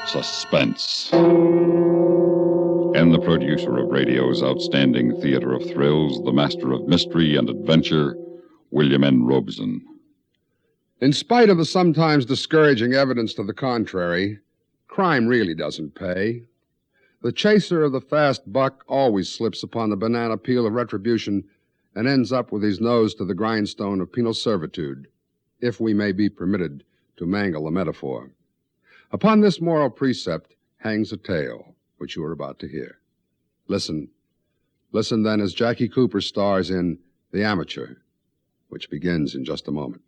Suspense. And the producer of radio's outstanding theater of thrills, the master of mystery and adventure, William N. Robeson. In spite of the sometimes discouraging evidence to the contrary, crime really doesn't pay. The chaser of the fast buck always slips upon the banana peel of retribution and ends up with his nose to the grindstone of penal servitude, if we may be permitted to mangle the metaphor. Upon this moral precept hangs a tale, which you are about to hear. Listen. Listen then as Jackie Cooper stars in The Amateur, which begins in just a moment.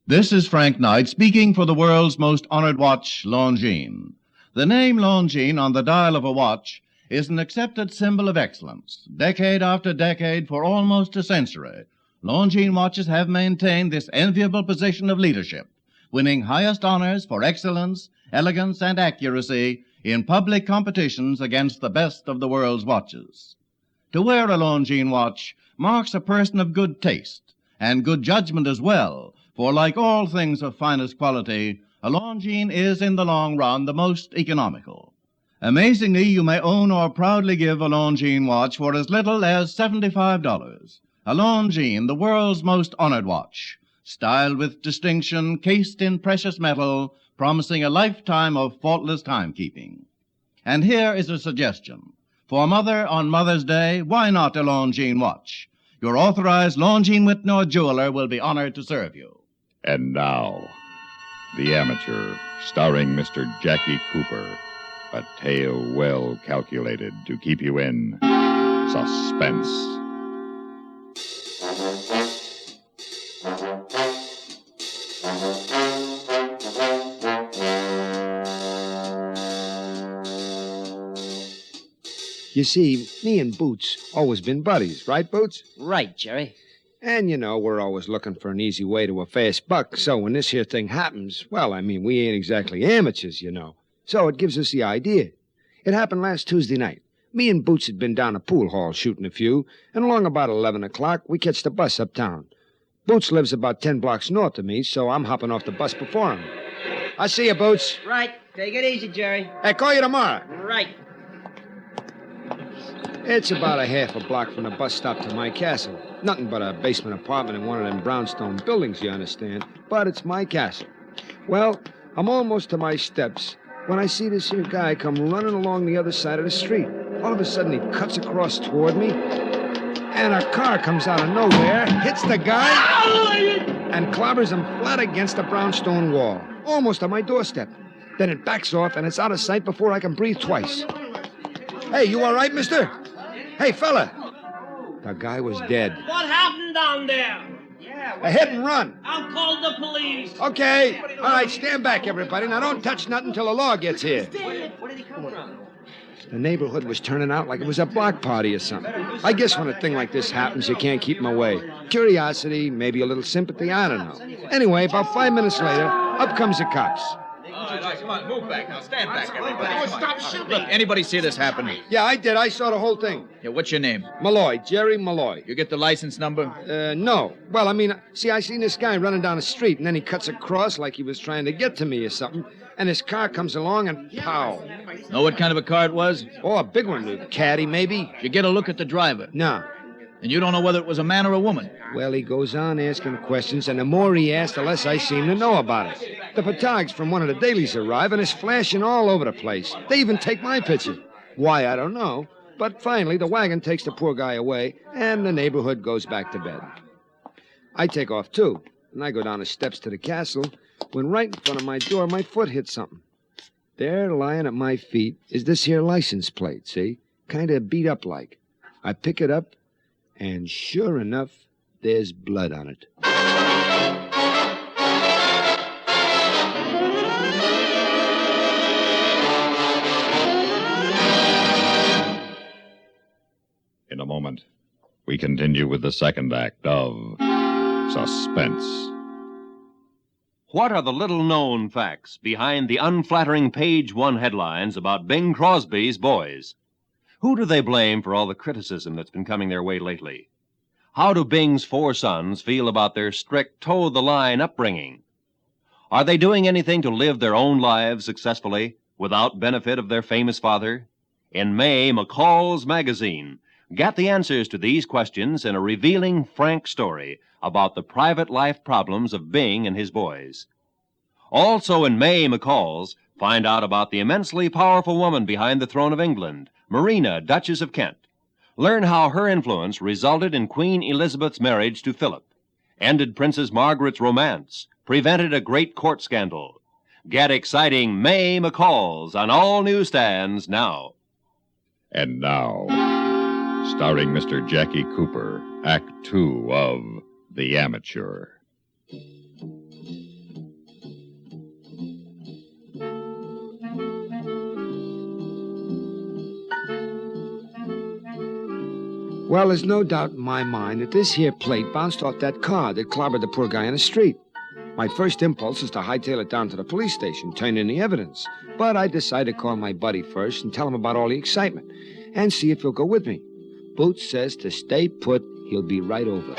This is Frank Knight speaking for the world's most honored watch, Longines. The name Longines on the dial of a watch is an accepted symbol of excellence. Decade after decade, for almost a century, Longines watches have maintained this enviable position of leadership, winning highest honors for excellence, elegance, and accuracy in public competitions against the best of the world's watches. To wear a Longines watch marks a person of good taste and good judgment as well, for like all things of finest quality, a Longines is in the long run the most economical. Amazingly, you may own or proudly give a Longines watch for as little as $75. A Longines, the world's most honored watch, styled with distinction, cased in precious metal, promising a lifetime of faultless timekeeping. And here is a suggestion. For Mother on Mother's Day, why not a Longines watch? Your authorized Longines Whitnor jeweler will be honored to serve you. And now, The Amateur, starring Mr. Jackie Cooper. A tale well calculated to keep you in suspense. You see, me and Boots always been buddies, right, Boots? Right, Jerry. And, we're always looking for an easy way to a fast buck, so when this here thing happens, well, we ain't exactly amateurs, So it gives us the idea. It happened last Tuesday night. Me and Boots had been down a pool hall shooting a few, and along about 11 o'clock, we catch the bus uptown. Boots lives about 10 blocks north of me, so I'm hopping off the bus before him. I'll see you, Boots. Right. Take it easy, Jerry. Hey, call you tomorrow. Right. It's about a half a block from the bus stop to my castle. Nothing but a basement apartment in one of them brownstone buildings, you understand. But it's my castle. Well, I'm almost to my steps when I see this here guy come running along the other side of the street. All of a sudden, he cuts across toward me, and a car comes out of nowhere, hits the guy, and clobbers him flat against the brownstone wall, almost on my doorstep. Then it backs off, and it's out of sight before I can breathe twice. Hey, you all right, mister? Hey, fella. The guy was dead. What happened down there? A hit and run. I'll call the police. Okay. All right, stand back, everybody. Now, don't touch nothing till the law gets here. Where did he come from? The neighborhood was turning out like it was a block party or something. I guess when a thing like this happens, you can't keep them away. Curiosity, maybe a little sympathy, I don't know. Anyway, about 5 minutes later, up comes the cops. All right, come on, move back now. Stand back, everybody. Stop shooting. Look, anybody see this happen? Yeah, I did. I saw the whole thing. Yeah, what's your name? Malloy, Jerry Malloy. You get the license number? No. Well, I seen this guy running down the street, and then he cuts across like he was trying to get to me or something, and his car comes along and pow. Know what kind of a car it was? Oh, a big one, a caddy maybe? You get a look at the driver. No. And you don't know whether it was a man or a woman? Well, he goes on asking questions, and the more he asks, the less I seem to know about it. The photographs from one of the dailies arrive, and it's flashing all over the place. They even take my picture. Why, I don't know. But finally, the wagon takes the poor guy away, and the neighborhood goes back to bed. I take off, too, and I go down the steps to the castle, when right in front of my door, my foot hits something. There, lying at my feet, is this here license plate, see? Kind of beat up like. I pick it up, and sure enough, there's blood on it. In a moment, we continue with the second act of Suspense. What are the little-known facts behind the unflattering page one headlines about Bing Crosby's boys? Who do they blame for all the criticism that's been coming their way lately? How do Bing's 4 sons feel about their strict toe-the-line upbringing? Are they doing anything to live their own lives successfully? without benefit of their famous father? In May McCall's magazine, get the answers to these questions in a revealing, frank story about the private life problems of Bing and his boys. Also in May McCall's, find out about the immensely powerful woman behind the throne of England, Marina, Duchess of Kent. Learn how her influence resulted in Queen Elizabeth's marriage to Philip, ended Princess Margaret's romance, prevented a great court scandal. Get exciting May McCall's on all newsstands now. And now, starring Mr. Jackie Cooper, Act Two of The Amateur. Well, there's no doubt in my mind that this here plate bounced off that car that clobbered the poor guy on the street. My first impulse is to hightail it down to the police station, turn in the evidence. But I decided to call my buddy first and tell him about all the excitement and see if he'll go with me. Boots says to stay put, he'll be right over.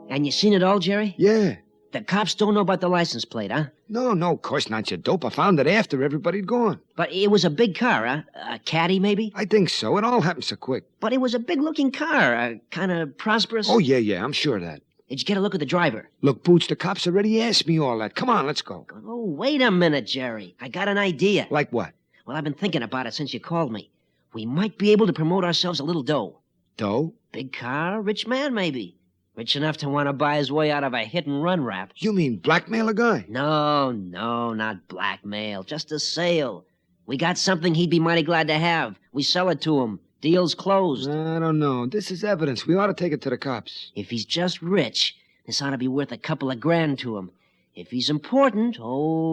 And you seen it all, Jerry? Yeah. The cops don't know about the license plate, huh? No, of course not, you dope. I found it after everybody'd gone. But it was a big car, huh? A caddy, maybe? I think so. It all happened so quick. But it was a big-looking car, kind of prosperous. Oh, yeah, I'm sure of that. Did you get a look at the driver? Look, Boots, the cops already asked me all that. Come on, let's go. Oh, wait a minute, Jerry. I got an idea. Like what? Well, I've been thinking about it since you called me. We might be able to promote ourselves a little dough. Dough? Big car, rich man, maybe. Rich enough to want to buy his way out of a hit-and-run rap. You mean blackmail a guy? No, not blackmail. Just a sale. We got something he'd be mighty glad to have. We sell it to him. Deal's closed. I don't know. This is evidence. We ought to take it to the cops. If he's just rich, this ought to be worth a couple of grand to him. If he's important,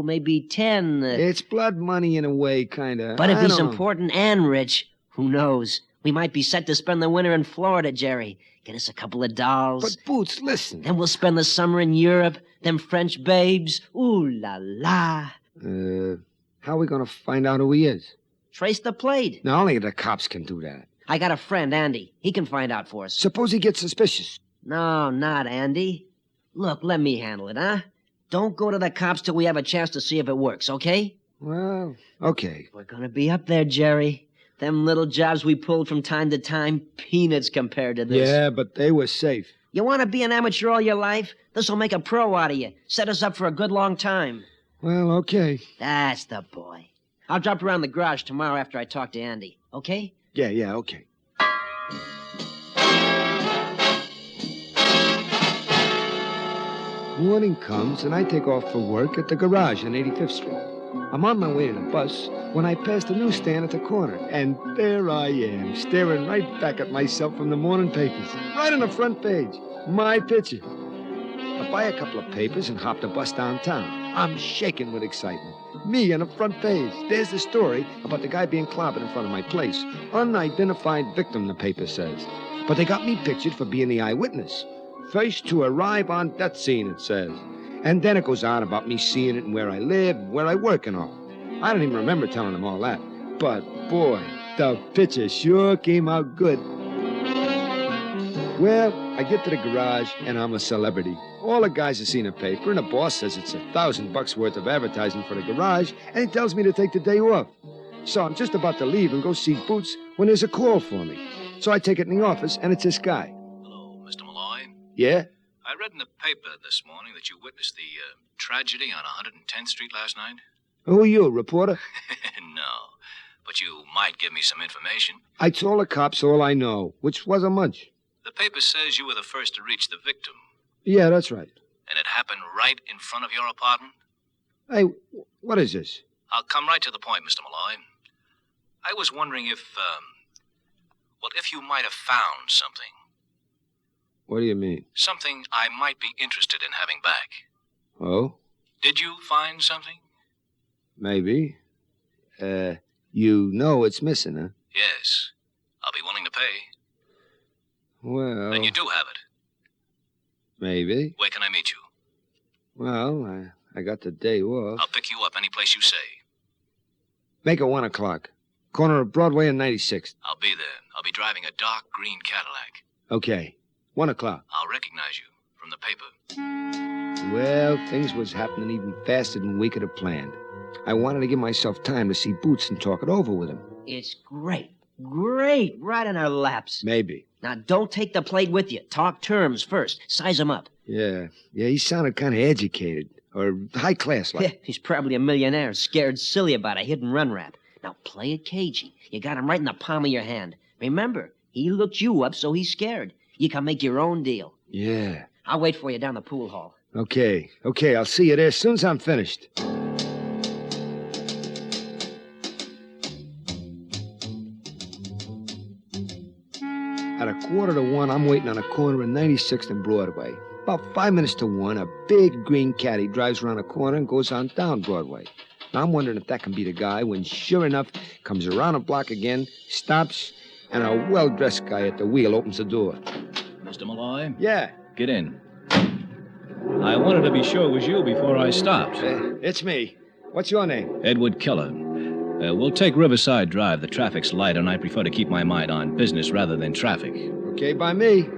maybe 10. It's blood money in a way, kind of. But if he's important and rich, who knows? We might be set to spend the winter in Florida, Jerry. Get us a couple of dolls. But, Boots, listen. Then we'll spend the summer in Europe. Them French babes. Ooh la la. How are we going to find out who he is? Trace the plate. Now, only the cops can do that. I got a friend, Andy. He can find out for us. Suppose he gets suspicious. No, not Andy. Look, let me handle it, huh? Don't go to the cops till we have a chance to see if it works, okay? Well, okay. We're gonna be up there, Jerry. Them little jobs we pulled from time to time, peanuts compared to this. Yeah, but they were safe. You want to be an amateur all your life? This'll make a pro out of you. Set us up for a good long time. Well, okay. That's the boy. I'll drop around the garage tomorrow after I talk to Andy, okay? Yeah, okay. Morning comes, and I take off for work at the garage on 85th Street. I'm on my way to the bus when I pass the newsstand at the corner, and there I am, staring right back at myself from the morning papers, right on the front page, my picture. I buy a couple of papers and hop the bus downtown. I'm shaking with excitement. Me on the front page. There's the story about the guy being clobbered in front of my place. Unidentified victim, the paper says. But they got me pictured for being the eyewitness. First to arrive on that scene, it says. And then it goes on about me seeing it and where I live, and where I work and all. I don't even remember telling them all that. But, boy, the picture sure came out good. Well, I get to the garage, and I'm a celebrity. All the guys have seen the paper, and the boss says it's $1,000 worth of advertising for the garage, and he tells me to take the day off. So I'm just about to leave and go see Boots when there's a call for me. So I take it in the office, and it's this guy. Hello, Mr. Malloy. Yeah? I read in the paper this morning that you witnessed the tragedy on 110th Street last night. Who are you, a reporter? No, but you might give me some information. I told the cops all I know, which wasn't much. The paper says you were the first to reach the victim. Yeah, that's right. And it happened right in front of your apartment? Hey, what is this? I'll come right to the point, Mr. Malloy. I was wondering if you might have found something. What do you mean? Something I might be interested in having back. Oh? Did you find something? Maybe. You know it's missing, huh? Yes. I'll be willing to pay. Well... Then you do have it. Maybe. Where can I meet you? Well, I got the day off. I'll pick you up any place you say. Make it 1 o'clock. Corner of Broadway and 96th. I'll be there. I'll be driving a dark green Cadillac. Okay. 1 o'clock. I'll recognize you from the paper. Well, things was happening even faster than we could have planned. I wanted to give myself time to see Boots and talk it over with him. It's great. Great. Right in our laps. Maybe. Now, don't take the plate with you. Talk terms first. Size him up. Yeah, he sounded kind of educated. Or high class like. He's probably a millionaire, scared silly about a hit-and-run rap. Now, play it cagey. You got him right in the palm of your hand. Remember, he looked you up, so he's scared. You can make your own deal. Yeah. I'll wait for you down the pool hall. Okay, I'll see you there as soon as I'm finished. At 1:45, I'm waiting on a corner of 96th and Broadway. About 5 minutes to 1, a big green caddy drives around a corner and goes on down Broadway. Now, I'm wondering if that can be the guy when, sure enough, comes around a block again, stops, and a well-dressed guy at the wheel opens the door. Mr. Malloy? Yeah. Get in. I wanted to be sure it was you before I stopped. It's me. What's your name? Edward Keller. We'll take Riverside Drive. The traffic's light, and I prefer to keep my mind on business rather than traffic. Okay by me.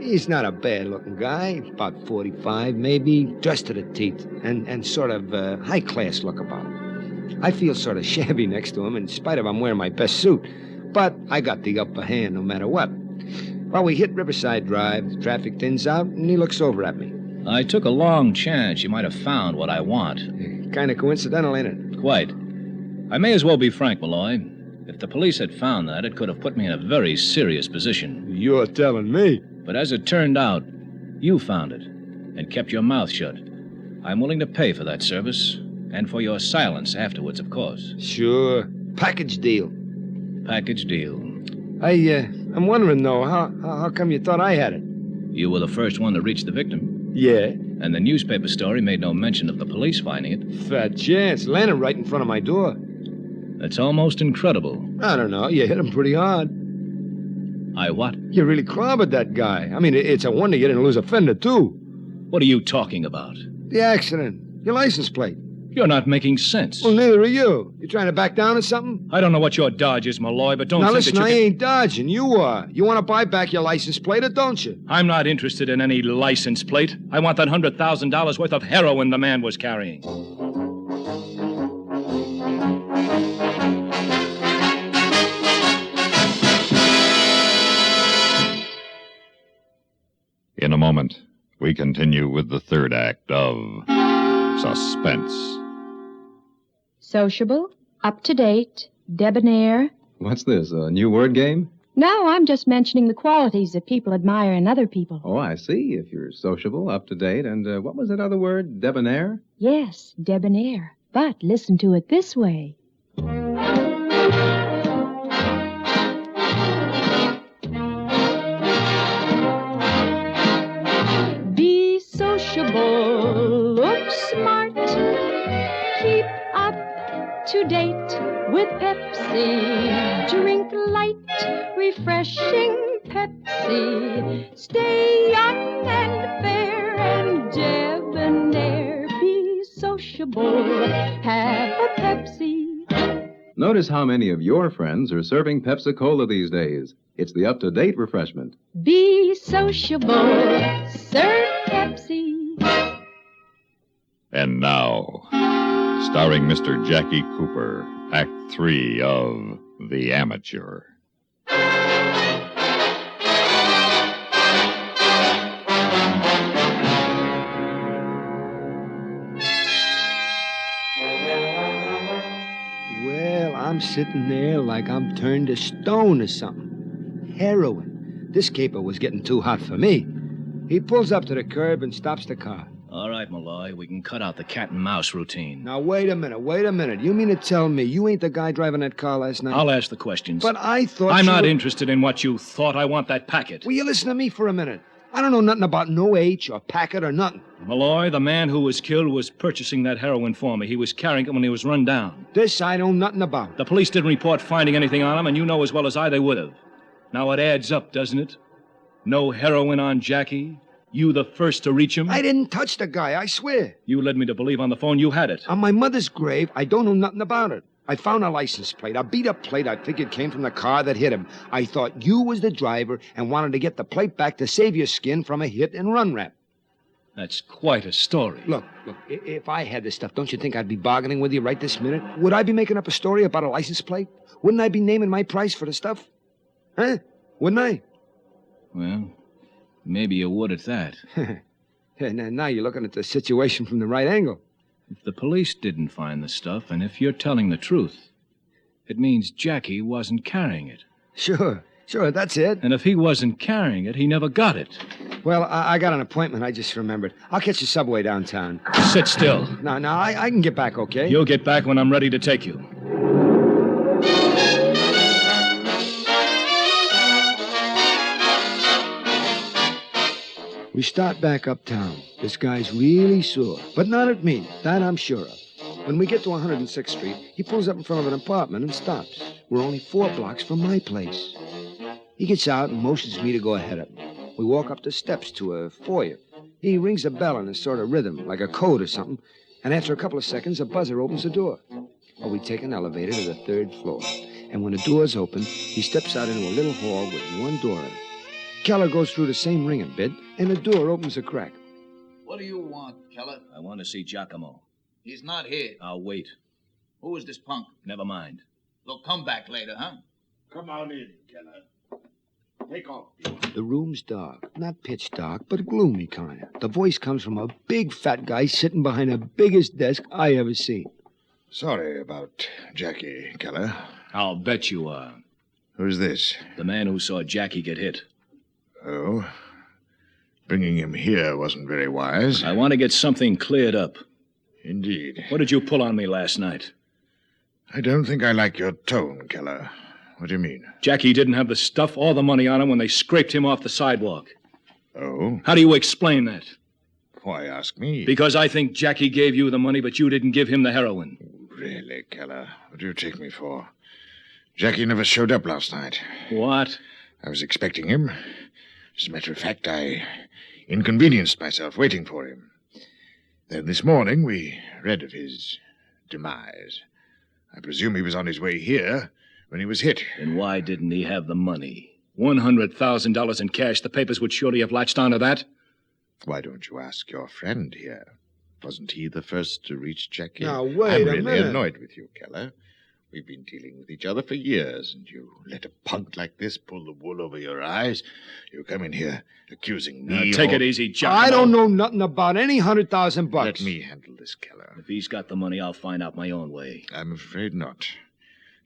He's not a bad-looking guy. About 45, maybe. Dressed to the teeth. And sort of high-class look about him. I feel sort of shabby next to him, in spite of I'm wearing my best suit. But I got the upper hand no matter what. Well, we hit Riverside Drive, the traffic thins out, and he looks over at me. I took a long chance you might have found what I want. Kind of coincidental, ain't it? Quite. I may as well be frank, Malloy. If the police had found that, it could have put me in a very serious position. You're telling me. But as it turned out, you found it and kept your mouth shut. I'm willing to pay for that service and for your silence afterwards, of course. Sure. Package deal. Package deal. I'm wondering, though, how come you thought I had it? You were the first one to reach the victim. Yeah. And the newspaper story made no mention of the police finding it. Fat chance. Landed right in front of my door. That's almost incredible. I don't know. You hit him pretty hard. I what? You really clobbered that guy. I mean, it's a wonder you didn't lose a fender, too. What are you talking about? The accident. Your license plate. You're not making sense. Well, neither are you. You trying to back down or something? I don't know what your dodge is, Malloy, but don't now, think listen, that I you can... ain't dodging. You are. You want to buy back your license plate, or don't you? I'm not interested in any license plate. I want that $100,000 worth of heroin the man was carrying. In a moment, we continue with the third act of Suspense. Sociable, up-to-date, debonair. What's this, a new word game? No, I'm just mentioning the qualities that people admire in other people. Oh, I see. If you're sociable, up-to-date, and what was that other word, debonair? Yes, debonair. But listen to it this way. Be sociable, look smart, keep up to date with Pepsi. Drink light, refreshing Pepsi. Stay young and fair and debonair. Be sociable, have a Pepsi. Notice how many of your friends are serving Pepsi-Cola these days. It's the up-to-date refreshment. Be sociable, serve Pepsi. And now, starring Mr. Jackie Cooper, Act 3 of The Amateur. Well, I'm sitting there like I'm turned to stone or something. Heroin. This caper was getting too hot for me. He pulls up to the curb and stops the car. All right, Malloy, we can cut out the cat and mouse routine. Now, wait a minute. You mean to tell me you ain't the guy driving that car last night? I'll ask the questions. But I thought I'm not were... interested in what you thought. I want that packet. Will you listen to me for a minute? I don't know nothing about no H or packet or nothing. Malloy, the man who was killed was purchasing that heroin for me. He was carrying it when he was run down. This I know nothing about. The police didn't report finding anything on him, and you know as well as I they would have. Now it adds up, doesn't it? No heroin on Jackie. You the first to reach him. I didn't touch the guy, I swear. You led me to believe on the phone you had it. On my mother's grave, I don't know nothing about it. I found a license plate, a beat-up plate I figured came from the car that hit him. I thought you was the driver and wanted to get the plate back to save your skin from a hit-and-run rap. That's quite a story. Look, if I had this stuff, don't you think I'd be bargaining with you right this minute? Would I be making up a story about a license plate? Wouldn't I be naming my price for the stuff? Huh? Wouldn't I? Well, maybe you would at that. Now you're looking at the situation from the right angle. If the police didn't find the stuff, and if you're telling the truth, it means Jackie wasn't carrying it. Sure, that's it. And if he wasn't carrying it, he never got it. Well, I got an appointment, I just remembered. I'll catch the subway downtown. Sit still. No, I can get back, okay? You'll get back when I'm ready to take you. We start back uptown. This guy's really sore, but not at me. That I'm sure of. When we get to 106th Street, he pulls up in front of an apartment and stops. We're only 4 blocks from my place. He gets out and motions me to go ahead of him. We walk up the steps to a foyer. He rings a bell in a sort of rhythm, like a code or something, and after a couple of seconds, a buzzer opens the door. Well, we take an elevator to the 3rd floor, and when the door's open, he steps out into a little hall with one door in it. Keller goes through the same ringing bit, and the door opens a crack. What do you want, Keller? I want to see Giacomo. He's not here. I'll wait. Who is this punk? Never mind. They'll come back later, huh? Come on in, Keller. Take off. The room's dark. Not pitch dark, but gloomy kind of. The voice comes from a big fat guy sitting behind the biggest desk I ever seen. Sorry about Jackie, Keller. I'll bet you are. Who's this? The man who saw Jackie get hit. Oh? Bringing him here wasn't very wise. I want to get something cleared up. Indeed. What did you pull on me last night? I don't think I like your tone, Keller. What do you mean? Jackie didn't have the stuff or the money on him when they scraped him off the sidewalk. Oh? How do you explain that? Why ask me? Because I think Jackie gave you the money, but you didn't give him the heroin. Really, Keller? What do you take me for? Jackie never showed up last night. What? I was expecting him. As a matter of fact, I inconvenienced myself waiting for him. Then this morning we read of his demise. I presume he was on his way here when he was hit. Then why didn't he have the money? $100,000 in cash. The papers would surely have latched onto that. Why don't you ask your friend here? Wasn't he the first to reach Jackie? Now, wait I'm a really minute. annoyed with you, Keller. We've been dealing with each other for years, and you let a punk like this pull the wool over your eyes. You come in here accusing me. Take it easy, Giacomo. I don't know nothing about any $100,000. Let me handle this, Keller. If he's got the money, I'll find out my own way. I'm afraid not.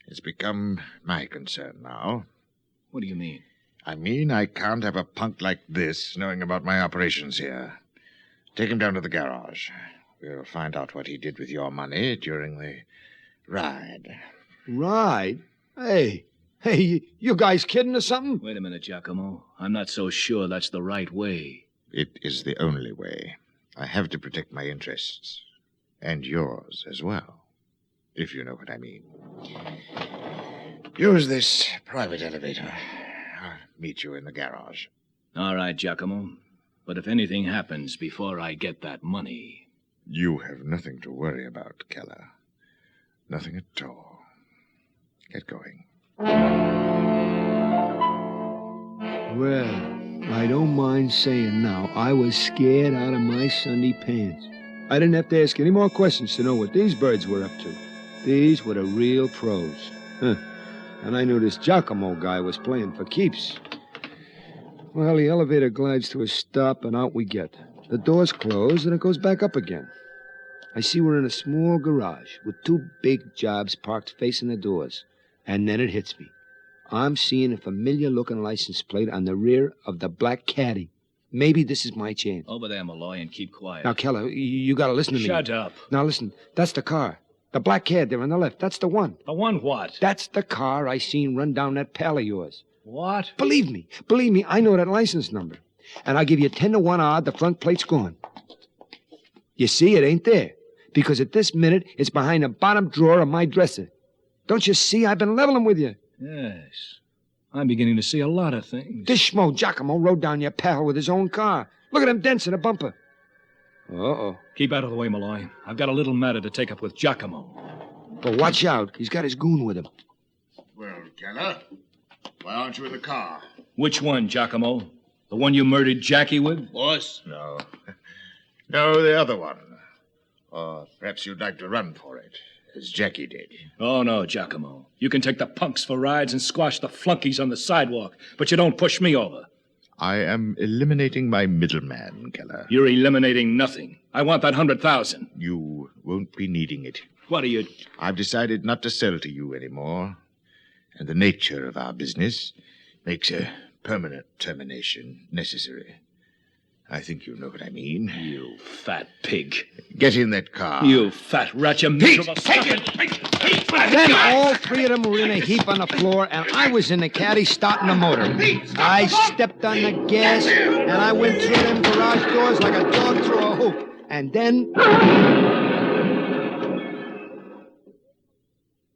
It's become my concern now. What do you mean? I mean I can't have a punk like this knowing about my operations here. Take him down to the garage. We'll find out what he did with your money during the ride. Ride? Hey, you guys kidding or something? Wait a minute, Giacomo. I'm not so sure that's the right way. It is the only way. I have to protect my interests. And yours as well. If you know what I mean. Use this private elevator. I'll meet you in the garage. All right, Giacomo. But if anything happens before I get that money... You have nothing to worry about, Keller. Nothing at all. Get going. Well, I don't mind saying now, I was scared out of my Sunday pants. I didn't have to ask any more questions to know what these birds were up to. These were the real pros. And I knew this Giacomo guy was playing for keeps. Well, the elevator glides to a stop, and out we get. The doors close, and it goes back up again. I see we're in a small garage with 2 big jobs parked facing the doors. And then it hits me. I'm seeing a familiar-looking license plate on the rear of the black caddy. Maybe this is my chance. Over there, Malloy, and keep quiet. Now, Keller, you got to listen to me. Shut up. Now, listen. That's the car. The black cad there on the left. That's the one. The one what? That's the car I seen run down that pal of yours. What? Believe me, I know that license number. And I'll give you 10 to 1 odd the front plate's gone. You see, it ain't there. Because at this minute, it's behind the bottom drawer of my dresser. Don't you see? I've been leveling with you. Yes. I'm beginning to see a lot of things. This schmo Giacomo rode down your pal with his own car. Look at them dents in the bumper. Uh-oh. Keep out of the way, Malloy. I've got a little matter to take up with Giacomo. But watch out. He's got his goon with him. Well, Keller, why aren't you in the car? Which one, Giacomo? The one you murdered Jackie with? Boss? No. No, the other one. Or perhaps you'd like to run for it, as Jackie did. Oh, no, Giacomo. You can take the punks for rides and squash the flunkies on the sidewalk, but you don't push me over. I am eliminating my middleman, Keller. You're eliminating nothing. I want that 100,000. You won't be needing it. What are you... I've decided not to sell to you anymore. And the nature of our business makes a permanent termination necessary. I think you know what I mean. You fat pig. Get in that car. You fat rat, you miserable... Then all three of them were in a heap on the floor, and I was in the caddy starting the motor. I stepped on the gas, and I went through them garage doors like a dog through a hoop. And then...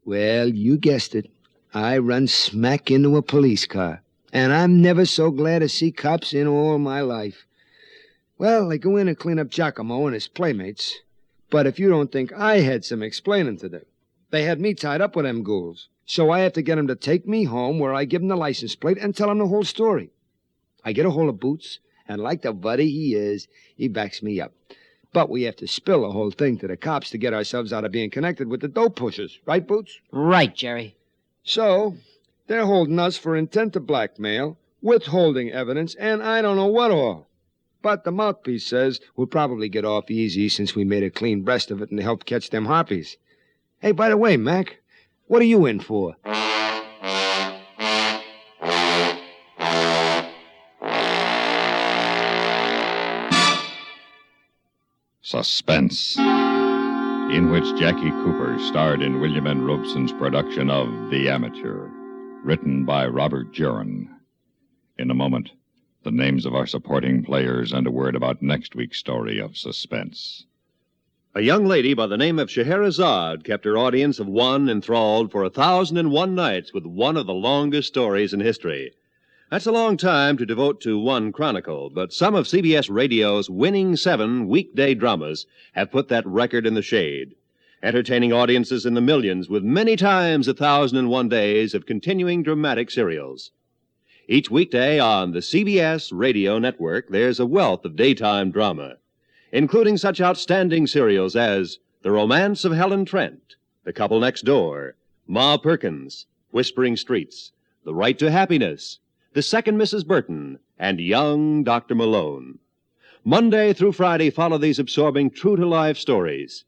Well, you guessed it. I run smack into a police car. And I'm never so glad to see cops in all my life. Well, they go in and clean up Giacomo and his playmates. But if you don't think I had some explaining to do, they had me tied up with them ghouls. So I have to get them to take me home where I give them the license plate and tell them the whole story. I get a hold of Boots, and like the buddy he is, he backs me up. But we have to spill the whole thing to the cops to get ourselves out of being connected with the dope pushers. Right, Boots? Right, Jerry. So, they're holding us for intent to blackmail, withholding evidence, and I don't know what all. But the mouthpiece says we'll probably get off easy since we made a clean breast of it and helped catch them harpies. Hey, by the way, Mac, what are you in for? Suspense, in which Jackie Cooper starred in William N. Robeson's production of The Amateur, written by Robert Geron. In a moment, the names of our supporting players and a word about next week's story of Suspense. A young lady by the name of Scheherazade kept her audience of one enthralled for 1,001 nights with one of the longest stories in history. That's a long time to devote to one chronicle, but some of CBS Radio's winning 7 weekday dramas have put that record in the shade, entertaining audiences in the millions with many times 1,001 days of continuing dramatic serials. Each weekday on the CBS Radio Network, there's a wealth of daytime drama, including such outstanding serials as The Romance of Helen Trent, The Couple Next Door, Ma Perkins, Whispering Streets, The Right to Happiness, The Second Mrs. Burton, and Young Dr. Malone. Monday through Friday, follow these absorbing, true-to-life stories.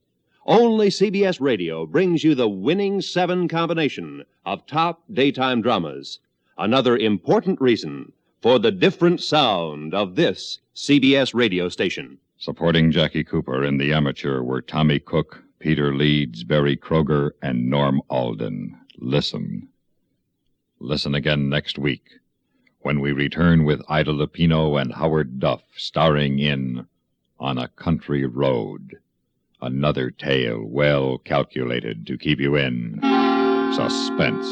Only CBS Radio brings you the winning 7 combination of top daytime dramas. Another important reason for the different sound of this CBS radio station. Supporting Jackie Cooper in The Amateur were Tommy Cook, Peter Leeds, Barry Kroeger, and Norm Alden. Listen. Listen again next week, when we return with Ida Lupino and Howard Duff, starring in On a Country Road. Another tale well calculated to keep you in suspense.